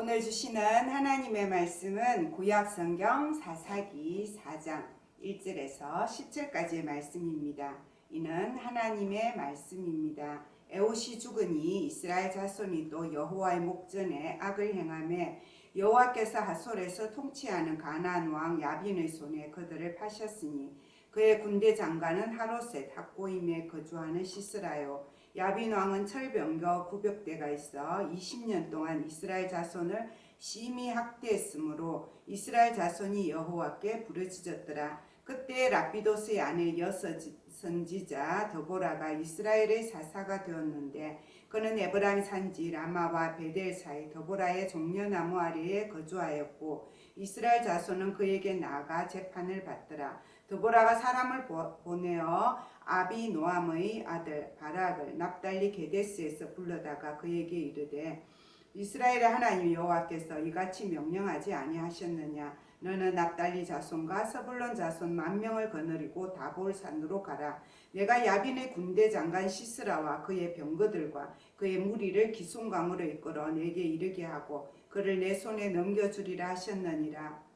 오늘 주시는 하나님의 말씀은 구약성경 사사기 4장 1절에서 10절까지의 말씀입니다. 이는 하나님의 말씀입니다. 에봇이 죽으니 이스라엘 자손이 또 여호와의 목전에 악을 행하매 여호와께서 핫솔에서 통치하는 가나안 왕 야빈의 손에 그들을 파셨으니 그의 군대 장관은 하로셋 학고임에 거주하는 시스라요. 야빈 왕은 철병거 900대가 있어 20년 동안 이스라엘 자손을 심히 학대했으므로 이스라엘 자손이 여호와께 부르짖었더라. 그때 라피도스의 아내 여선지자 드보라가 이스라엘의 사사가 되었는데 그는 에브라임 산지 라마와 베델 사이 드보라의 종려나무 아래에 거주하였고 이스라엘 자손은 그에게 나아가 재판을 받더라. 드보라가 사람을 보내어 아비노함의 아들 바락을 납달리 게데스에서 불러다가 그에게 이르되 이스라엘의 하나님 여호와께서 이같이 명령하지 아니하셨느냐. 너는 납달리 자손과 서불론 자손 10,000명을 거느리고 다볼 산으로 가라. 내가 야빈의 군대 장관 시스라와 그의 병거들과 그의 무리를 기송강으로 이끌어 내게 이르게 하고 그를 내 손에 넘겨주리라 하셨느니라.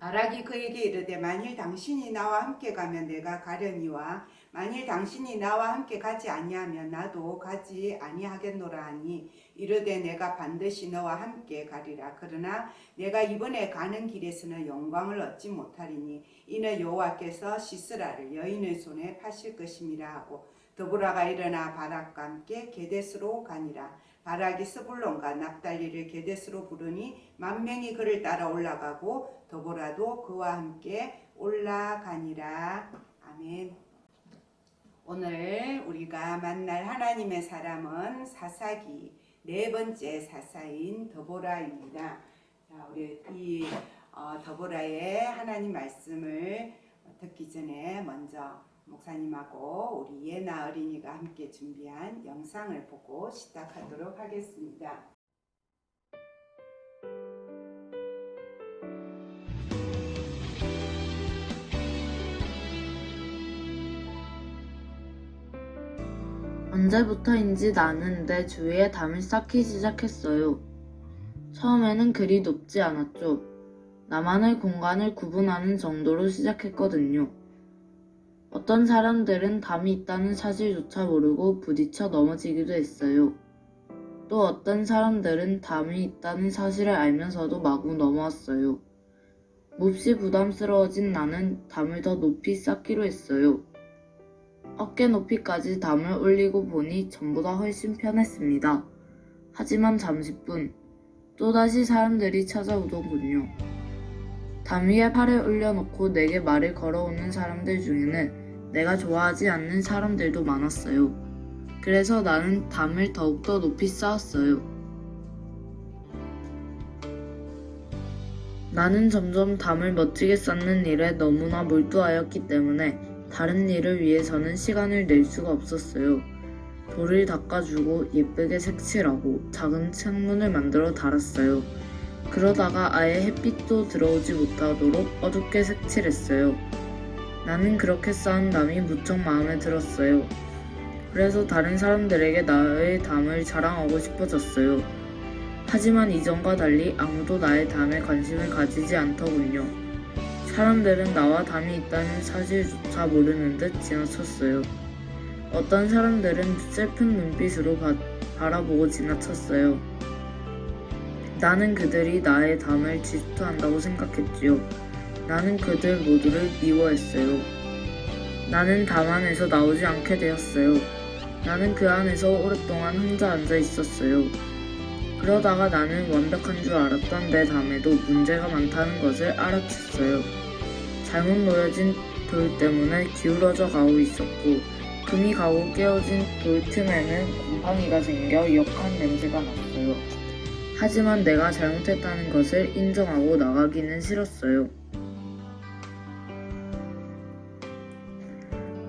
바락이 그에게 이르되 만일 당신이 나와 함께 가면 내가 가려니와 만일 당신이 나와 함께 가지 아니하면 나도 가지 아니하겠노라 하니 이르되 내가 반드시 너와 함께 가리라. 그러나 내가 이번에 가는 길에서는 영광을 얻지 못하리니 이는 여호와께서 시스라를 여인의 손에 파실 것임이라 하고 드보라가 일어나 바락과 함께 게데스로 가니라. 바락이 스불론과 납달리를 게데스로 부르니 10,000명이 그를 따라 올라가고 드보라도 그와 함께 올라가니라. 아멘. 오늘 우리가 만날 하나님의 사람은 사사기 4번째 사사인 드보라입니다. 자, 우리 이 드보라의 하나님 말씀을 듣기 전에 먼저 목사님하고 우리 예나 어린이가 함께 준비한 영상을 보고 시작하도록 하겠습니다. 언제부터인지 나는 내 주위에 담을 쌓기 시작했어요. 처음에는 그리 높지 않았죠. 나만의 공간을 구분하는 정도로 시작했거든요. 어떤 사람들은 담이 있다는 사실조차 모르고 부딪혀 넘어지기도 했어요. 또 어떤 사람들은 담이 있다는 사실을 알면서도 마구 넘어왔어요. 몹시 부담스러워진 나는 담을 더 높이 쌓기로 했어요. 어깨 높이까지 담을 올리고 보니 전보다 훨씬 편했습니다. 하지만 잠시뿐 또다시 사람들이 찾아오더군요. 담 위에 팔을 올려놓고 내게 말을 걸어오는 사람들 중에는 내가 좋아하지 않는 사람들도 많았어요. 그래서 나는 담을 더욱더 높이 쌓았어요. 나는 점점 담을 멋지게 쌓는 일에 너무나 몰두하였기 때문에 다른 일을 위해서는 시간을 낼 수가 없었어요. 돌을 닦아주고 예쁘게 색칠하고 작은 창문을 만들어 달았어요. 그러다가 아예 햇빛도 들어오지 못하도록 어둡게 색칠했어요. 나는 그렇게 쌓은 담이 무척 마음에 들었어요. 그래서 다른 사람들에게 나의 담을 자랑하고 싶어졌어요. 하지만 이전과 달리 아무도 나의 담에 관심을 가지지 않더군요. 사람들은 나와 담이 있다는 사실조차 모르는 듯 지나쳤어요. 어떤 사람들은 슬픈 눈빛으로 바라보고 지나쳤어요. 나는 그들이 나의 담을 질투한다고 생각했지요. 나는 그들 모두를 미워했어요. 나는 담 안에서 나오지 않게 되었어요. 나는 그 안에서 오랫동안 혼자 앉아 있었어요. 그러다가 나는 완벽한 줄 알았던 내 담에도 문제가 많다는 것을 알아챘어요. 잘못 놓여진 돌 때문에 기울어져 가고 있었고 금이 가고 깨어진 돌 틈에는 곰팡이가 생겨 역한 냄새가 났어요. 하지만 내가 잘못했다는 것을 인정하고 나가기는 싫었어요.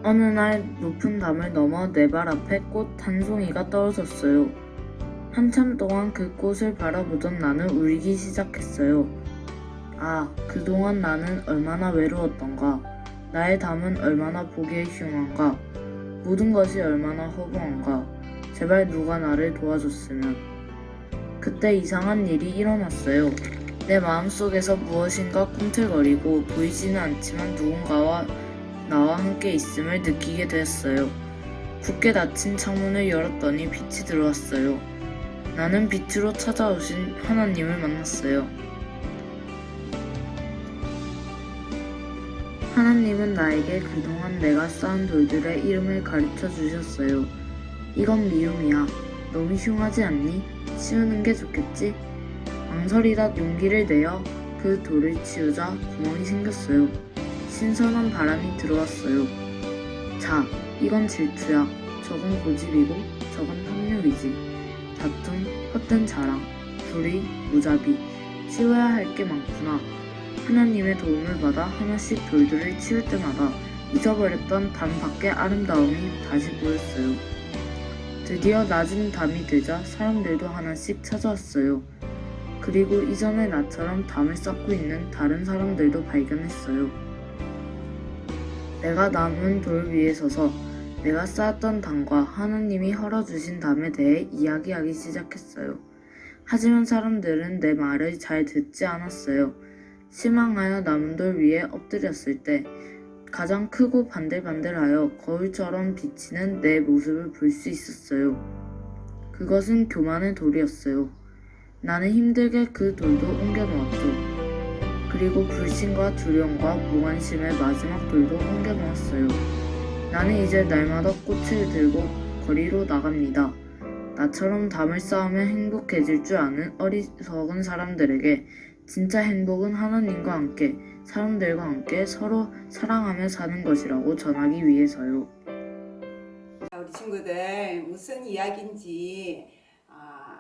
어느 날 높은 담을 넘어 내 발 앞에 꽃 한 송이가 떨어졌어요. 한참 동안 그 꽃을 바라보던 나는 울기 시작했어요. 아, 그동안 나는 얼마나 외로웠던가. 나의 담은 얼마나 보기에 흉한가. 모든 것이 얼마나 허무한가. 제발 누가 나를 도와줬으면. 그때 이상한 일이 일어났어요. 내 마음속에서 무엇인가 꿈틀거리고 보이지는 않지만 누군가와 나와 함께 있음을 느끼게 되었어요. 굳게 닫힌 창문을 열었더니 빛이 들어왔어요. 나는 빛으로 찾아오신 하나님을 만났어요. 하나님은 나에게 그동안 내가 쌓은 돌들의 이름을 가르쳐 주셨어요. 이건 미움이야. 너무 흉하지 않니? 치우는 게 좋겠지? 망설이다 용기를 내어 그 돌을 치우자 구멍이 생겼어요. 신선한 바람이 들어왔어요. 자, 이건 질투야. 저건 고집이고 저건 탐욕이지. 다툼, 헛된 자랑, 불의, 무자비. 치워야 할 게 많구나. 하나님의 도움을 받아 하나씩 돌들을 치울 때마다 잊어버렸던 담 밖의 아름다움이 다시 보였어요. 드디어 낮은 담이 되자 사람들도 하나씩 찾아왔어요. 그리고 이전의 나처럼 담을 쌓고 있는 다른 사람들도 발견했어요. 내가 남은 돌 위에 서서 내가 쌓았던 담과 하나님이 헐어주신 담에 대해 이야기하기 시작했어요. 하지만 사람들은 내 말을 잘 듣지 않았어요. 실망하여 남은 돌 위에 엎드렸을 때 가장 크고 반들반들하여 거울처럼 비치는 내 모습을 볼 수 있었어요. 그것은 교만의 돌이었어요. 나는 힘들게 그 돌도 옮겨놓았죠. 그리고 불신과 두려움과 무관심의 마지막 돌도 옮겨놓았어요. 나는 이제 날마다 꽃을 들고 거리로 나갑니다. 나처럼 담을 쌓으면 행복해질 줄 아는 어리석은 사람들에게 진짜 행복은 하나님과 함께, 사람들과 함께 서로 사랑하며 사는 것이라고 전하기 위해서요. 우리 친구들 무슨 이야기인지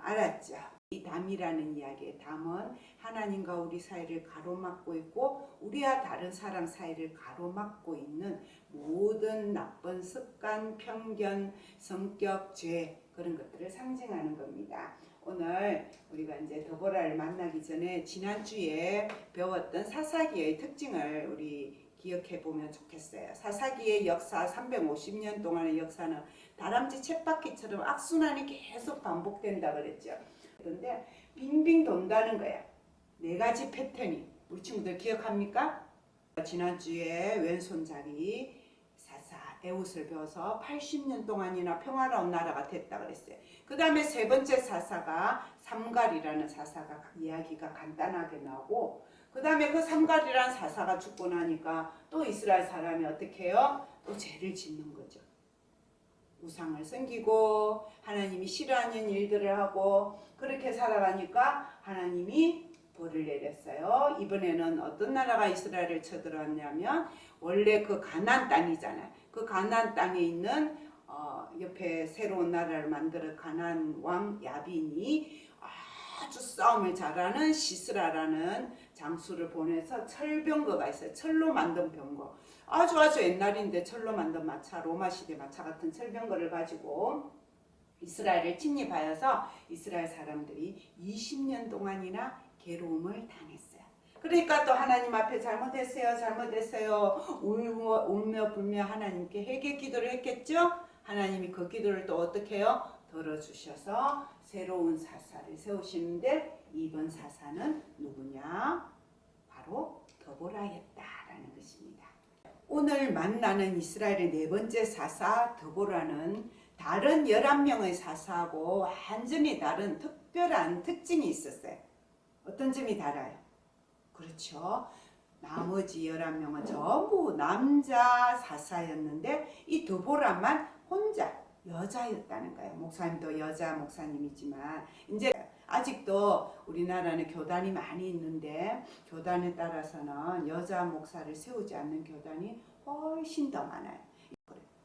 알았죠? 이 담이라는 이야기의 담은 하나님과 우리 사이를 가로막고 있고 우리와 다른 사람 사이를 가로막고 있는 모든 나쁜 습관, 편견, 성격, 죄 그런 것들을 상징하는 겁니다. 오늘 우리가 이제 더보라를 만나기 전에 지난주에 배웠던 사사기의 특징을 우리 기억해 보면 좋겠어요. 사사기의 역사 350년 동안의 역사는 다람쥐 쳇바퀴처럼 악순환이 계속 반복된다 그랬죠. 그런데 빙빙 돈다는 거야. 네 가지 패턴이. 우리 친구들 기억합니까? 지난주에 왼손잡이 사사 에웃을 배워서 80년 동안이나 평화로운 나라가 됐다 그랬어요. 그 다음에 세 번째 사사가 삼갈이라는 사사가 이야기가 간단하게 나오고 그 다음에 그 삼갈이라는 사사가 죽고 나니까 또 이스라엘 사람이 어떻게 해요? 또 죄를 짓는 거죠. 우상을 섬기고 하나님이 싫어하는 일들을 하고 그렇게 살아가니까 하나님이 벌을 내렸어요. 이번에는 어떤 나라가 이스라엘을 쳐들어왔냐면 원래 그 가나안 땅이잖아요. 그 가나안 땅에 있는 옆에 새로운 나라를 만들어 가나안 왕 야빈이 아주 싸움을 잘하는 시스라라는 장수를 보내서 철병거가 있어요. 철로 만든 병거. 아주 옛날인데 철로 만든 마차, 로마 시대 마차 같은 철병거를 가지고 이스라엘을 침입하여서 이스라엘 사람들이 20년 동안이나 괴로움을 당했어요. 그러니까 또 하나님 앞에 잘못했어요 울며 불며 하나님께 회개 기도를 했겠죠. 하나님이 그 기도를 또 어떻게 해요? 들어주셔서 새로운 사사를 세우시는데 이번 사사는 누구냐? 바로 더보라였다라는 것입니다. 오늘 만나는 이스라엘의 네 번째 사사 더보라는 다른 11명의 사사하고 완전히 다른 특별한 특징이 있었어요. 어떤 점이 달라요? 그렇죠. 나머지 11명은 전부 남자 사사였는데 이 더보라만 혼자 여자였다는 거예요. 목사님도 여자 목사님이지만 이제 아직도 우리나라는 교단이 많이 있는데 교단에 따라서는 여자 목사를 세우지 않는 교단이 훨씬 더 많아요.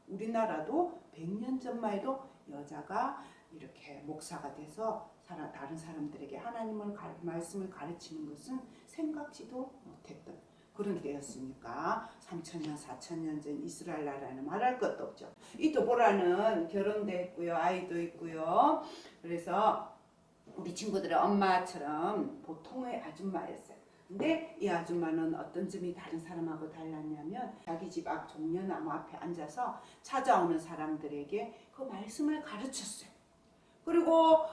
우리나라도 100년 전만 해도 여자가 이렇게 목사가 돼서 다른 사람들에게 하나님의 말씀을 가르치는 것은 생각지도 못했던 그런 때였으니까 3000년 4000년 전 이스라엘 나라는 말할 것도 없죠. 이 더보라는 결혼도 했고요. 아이도 있고요. 그래서 우리 친구들의 엄마처럼 보통의 아줌마였어요. 근데 이 아줌마는 어떤 점이 다른 사람하고 달랐냐면 자기 집 앞 종려나무 앞에 앉아서 찾아오는 사람들에게 그 말씀을 가르쳤어요. 그리고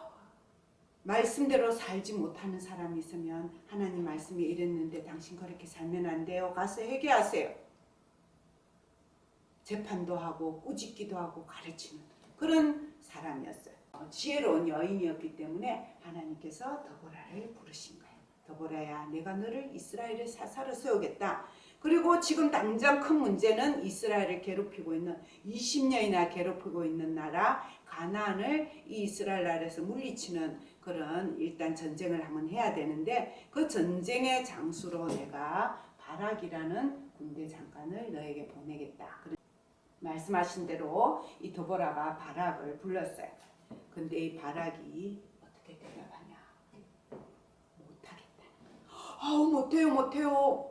말씀대로 살지 못하는 사람이 있으면 하나님 말씀이 이랬는데 당신 그렇게 살면 안 돼요. 가서 회개하세요. 재판도 하고 꾸짖기도 하고 가르치는 그런 사람이었어요. 지혜로운 여인이었기 때문에 하나님께서 더보라를 부르신 거예요. 더보라야, 내가 너를 이스라엘의 사사로 세우겠다. 그리고 지금 당장 큰 문제는 이스라엘을 괴롭히고 있는 20년이나 괴롭히고 있는 나라 가나안을 이 이스라엘 나라에서 물리치는 그런 일단 전쟁을 한번 해야 되는데 그 전쟁의 장수로 내가 바락이라는 군대 장관을 너에게 보내겠다. 말씀하신 대로 이 더보라가 바락을 불렀어요. 근데 이 바락이 어떻게 대답하냐? 못하겠다. 아우 못해요.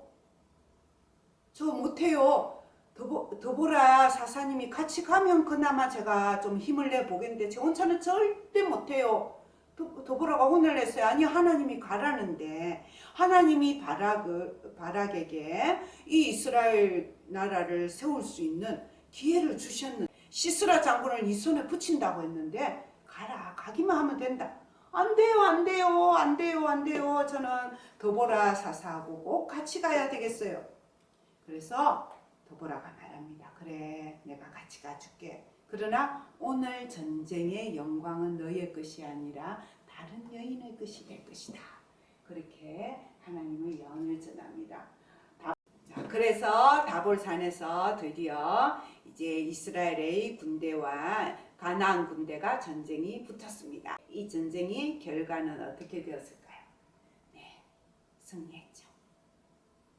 저 못해요. 더보라 사사님이 같이 가면 그나마 제가 좀 힘을 내보겠는데 제 혼자는 절대 못해요. 더보라가 혼을 냈어요. 아니 하나님이 가라는데 하나님이 바락에게 이 이스라엘 나라를 세울 수 있는 기회를 주셨는 시스라 장군을 이 손에 붙인다고 했는데 가라 가기만 하면 된다. 안 돼요. 저는 더보라 사사하고 꼭 같이 가야 되겠어요. 그래서 더보라가 말합니다. 그래 내가 같이 가줄게. 그러나 오늘 전쟁의 영광은 너의 것이 아니라 다른 여인의 것이 될 것이다. 그렇게 하나님의 예언을 전합니다. 자, 그래서 다볼산에서 드디어 이제 이스라엘의 군대와 가나안 군대가 전쟁이 붙었습니다. 이 전쟁이 결과는 어떻게 되었을까요? 네, 승리했죠.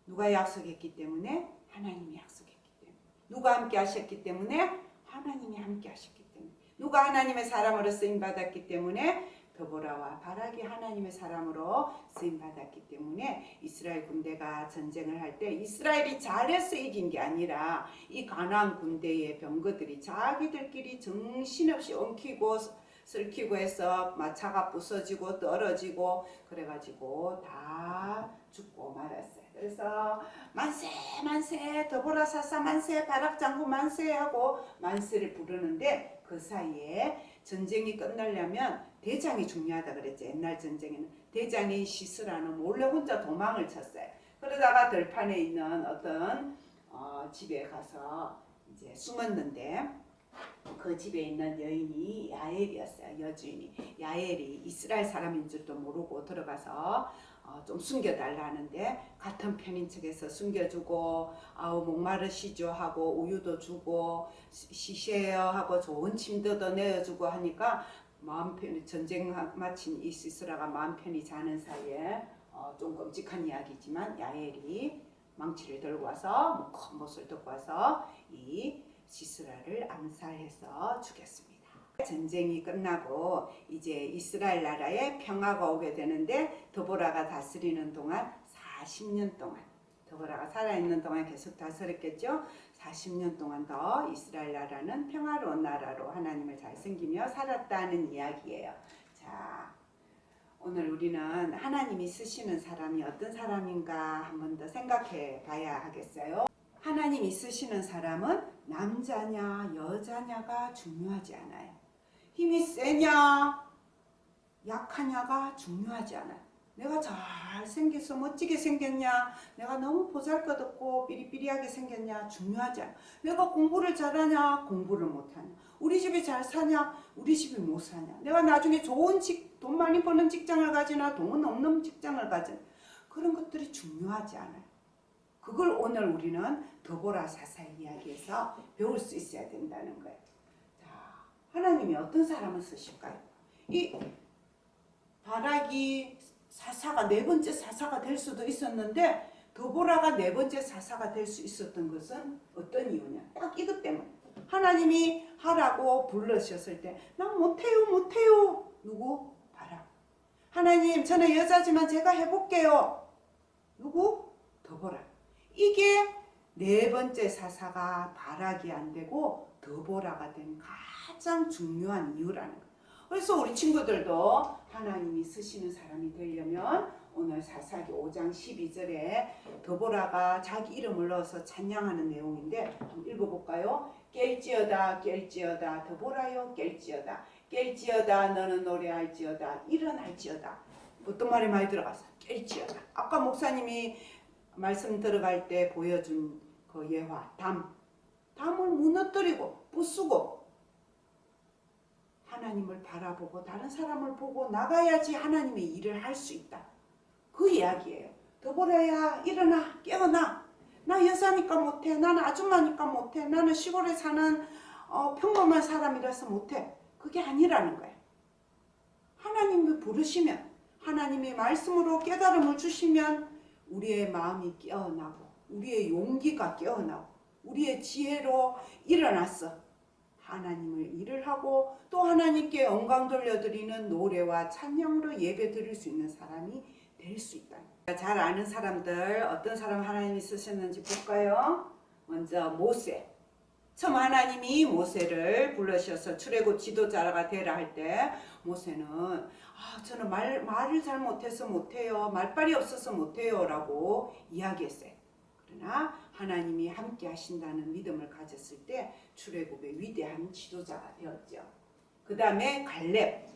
누가 약속했기 때문에? 하나님이 약속했기 때문에. 누가 함께 하셨기 때문에? 하나님이 함께 하셨기 때문에. 누가 하나님의 사람으로 쓰임받았기 때문에? 더보라와 바락이 하나님의 사람으로 쓰임받았기 때문에 이스라엘 군대가 전쟁을 할 때 이스라엘이 잘해서 이긴 게 아니라 이 가나안 군대의 병거들이 자기들끼리 정신없이 엉키고 슬키고 해서 마차가 부서지고 떨어지고 그래가지고 다 죽고 말았어요. 그래서 만세 더보라 사사 만세 바락 장군 만세 하고 만세를 부르는데 그 사이에 전쟁이 끝나려면 대장이 중요하다 그랬죠. 옛날 전쟁에는 대장이 시스라는 몰래 혼자 도망을 쳤어요. 그러다가 들판에 있는 어떤 집에 가서 이제 숨었는데 그 집에 있는 여인이 야엘이었어요. 여주인이 야엘이 이스라엘 사람인 줄도 모르고 들어가서 좀 숨겨달라 하는데 같은 편인 척해서 숨겨주고 아우 목마르시죠 하고 우유도 주고 쉬세요 하고 좋은 침대도 내어주고 하니까 마음 편히 전쟁 마친 이 시스라가 마음 편히 자는 사이에 좀 끔찍한 이야기지만 야엘이 망치를 들고 와서 큰 못을 들고 와서 이 시스라를 암살해서 죽였습니다. 전쟁이 끝나고 이제 이스라엘 나라에 평화가 오게 되는데 더보라가 다스리는 동안 40년 동안 더보라가 살아있는 동안 계속 다스렸겠죠. 40년 동안 더 이스라엘 나라는 평화로운 나라로 하나님을 잘 섬기며 살았다는 이야기예요. 자, 오늘 우리는 하나님이 쓰시는 사람이 어떤 사람인가 한 번 더 생각해 봐야 하겠어요. 하나님이 쓰시는 사람은 남자냐 여자냐가 중요하지 않아요. 힘이 세냐 약하냐가 중요하지 않아요. 내가 잘생겨서 멋지게 생겼냐 내가 너무 보잘것없고 삐리삐리하게 생겼냐 중요하지 않아. 내가 공부를 잘하냐 공부를 못하냐 우리 집이 잘 사냐 우리 집이 못 사냐 내가 나중에 좋은 돈 많이 버는 직장을 가지나 돈 없는 직장을 가지나 그런 것들이 중요하지 않아요. 그걸 오늘 우리는 더보라 사사의 이야기에서 배울 수 있어야 된다는 거예요. 자, 하나님이 어떤 사람을 쓰실까요? 이 바락이 사사가 네 번째 사사가 될 수도 있었는데 더보라가 네 번째 사사가 될 수 있었던 것은 어떤 이유냐? 딱 이것 때문에 하나님이 하라고 불러주셨을 때 난 못해요. 누구? 바락. 하나님 저는 여자지만 제가 해볼게요. 누구? 더보라. 이게 네 번째 사사가 바락이 안 되고 더보라가 된 가장 중요한 이유라는 거예요. 그래서 우리 친구들도 하나님이 쓰시는 사람이 되려면 오늘 사사기 5장 12절에 더보라가 자기 이름을 넣어서 찬양하는 내용인데 한번 읽어볼까요? 깰지어다 더보라여 깰지어다 깰지어다 너는 노래할지어다 일어날지어다. 어떤 말이 많이 들어가서 깰지어다. 아까 목사님이 말씀 들어갈 때 보여준 그 예화 담을 무너뜨리고 부수고 하나님을 바라보고 다른 사람을 보고 나가야지 하나님의 일을 할 수 있다. 그 이야기예요. 더보라야 일어나 깨어나. 나 여자니까 못해. 나는 아줌마니까 못해. 나는 시골에 사는 평범한 사람이라서 못해. 그게 아니라는 거예요. 하나님이 부르시면 하나님이 말씀으로 깨달음을 주시면 우리의 마음이 깨어나고 우리의 용기가 깨어나고 우리의 지혜로 일어났어. 하나님을 일을 하고 또 하나님께 영광 돌려드리는 노래와 찬양으로 예배 드릴 수 있는 사람이 될 수 있다. 잘 아는 사람들 어떤 사람 하나님이 쓰셨는지 볼까요? 먼저 모세. 처음 하나님이 모세를 불러셔서 출애굽 지도자가 되라 할 때 모세는 저는 말을 잘 못해서 못해요. 말빨이 없어서 못해요 라고 이야기했어요. 그러나 하나님이 함께 하신다는 믿음을 가졌을 때 출애굽의 위대한 지도자가 되었죠. 그 다음에 갈렙.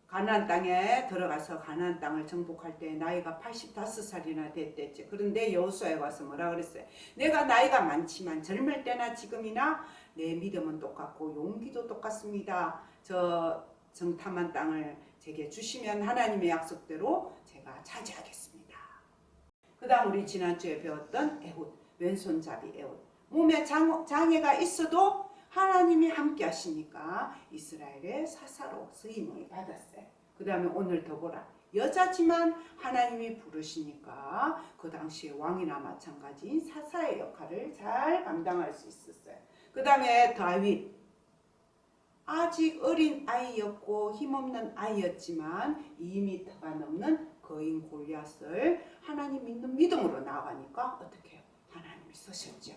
가나안 땅에 들어가서 가나안 땅을 정복할 때 나이가 85살이나 됐댔죠. 그런데 여호수아에 와서 뭐라 그랬어요? 내가 나이가 많지만 젊을 때나 지금이나 내 믿음은 똑같고 용기도 똑같습니다. 저 정탐한 땅을 제게 주시면 하나님의 약속대로 제가 차지하겠습니다. 그 다음 우리 지난주에 배웠던 에훗, 왼손잡이 에훗. 몸에 장애가 있어도 하나님이 함께 하시니까 이스라엘의 사사로 쓰임을 받았어요. 그 다음에 오늘 더 보라. 여자지만 하나님이 부르시니까 그 당시에 왕이나 마찬가지인 사사의 역할을 잘 감당할 수 있었어요. 그 다음에 다윗. 아직 어린 아이였고 힘없는 아이였지만 2m가 넘는 거인 골리앗을 하나님 믿는 믿음으로 나아가니까 어떻게 해요? 하나님이 쓰셨죠.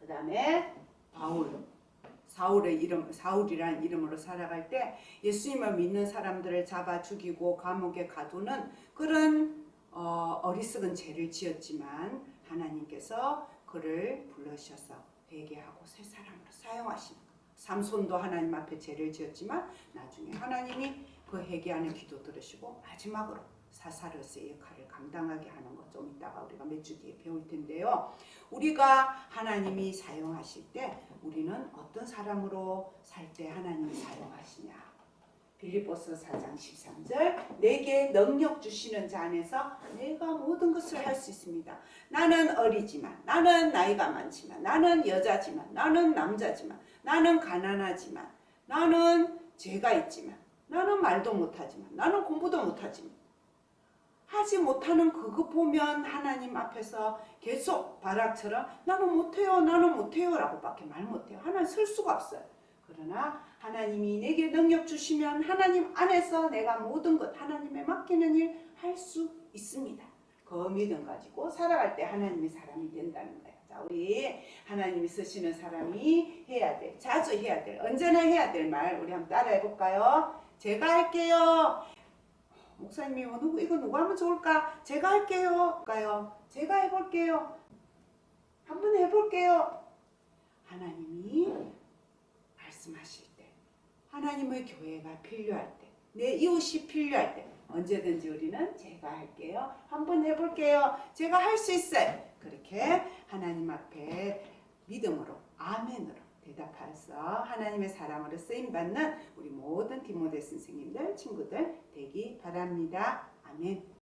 그 다음에 바울, 사울이라는 이름으로 살아갈 때 예수님을 믿는 사람들을 잡아 죽이고 감옥에 가두는 그런 어리석은 죄를 지었지만 하나님께서 그를 불러셔서 회개하고 새 사람으로 사용하시는 거예요. 삼손도 하나님 앞에 죄를 지었지만 나중에 하나님이 그 회개하는 기도 들으시고 마지막으로 사사로서의 역할을 감당하게 하는 것 좀 이따가 우리가 몇 주 뒤에 배울 텐데요. 우리가 하나님이 사용하실 때 우리는 어떤 사람으로 살 때 하나님이 사용하시냐. 빌립보서 4장 13절 내게 능력 주시는 자 안에서 내가 모든 것을 할 수 있습니다. 나는 어리지만 나는 나이가 많지만 나는 여자지만 나는 남자지만 나는 가난하지만 나는 죄가 있지만 나는 말도 못하지만 나는 공부도 못하지만 하지 못하는 그거 보면 하나님 앞에서 계속 바락처럼 나는 못해요 라고 밖에 말 못해요. 하나님 쓸 수가 없어요. 그러나 하나님이 내게 능력 주시면 하나님 안에서 내가 모든 것 하나님에 맡기는 일 할 수 있습니다. 그 믿음 가지고 살아갈 때 하나님의 사람이 된다는 거예요. 자, 우리 하나님이 쓰시는 사람이 해야 될, 자주 해야 될, 언제나 해야 될 말 우리 한번 따라해 볼까요? 제가 할게요. 목사님이 이거 누가 하면 좋을까? 제가 할게요. 제가 해볼게요. 한번 해볼게요. 하나님이 말씀하실 때, 하나님의 교회가 필요할 때, 내 이웃이 필요할 때 언제든지 우리는 제가 할게요. 한번 해볼게요. 제가 할 수 있어요. 그렇게 하나님 앞에 믿음으로 아멘으로 대답해서 하나님의 사람으로 쓰임받는 우리 모든 디모데 선생님들, 친구들 되기 바랍니다. 아멘.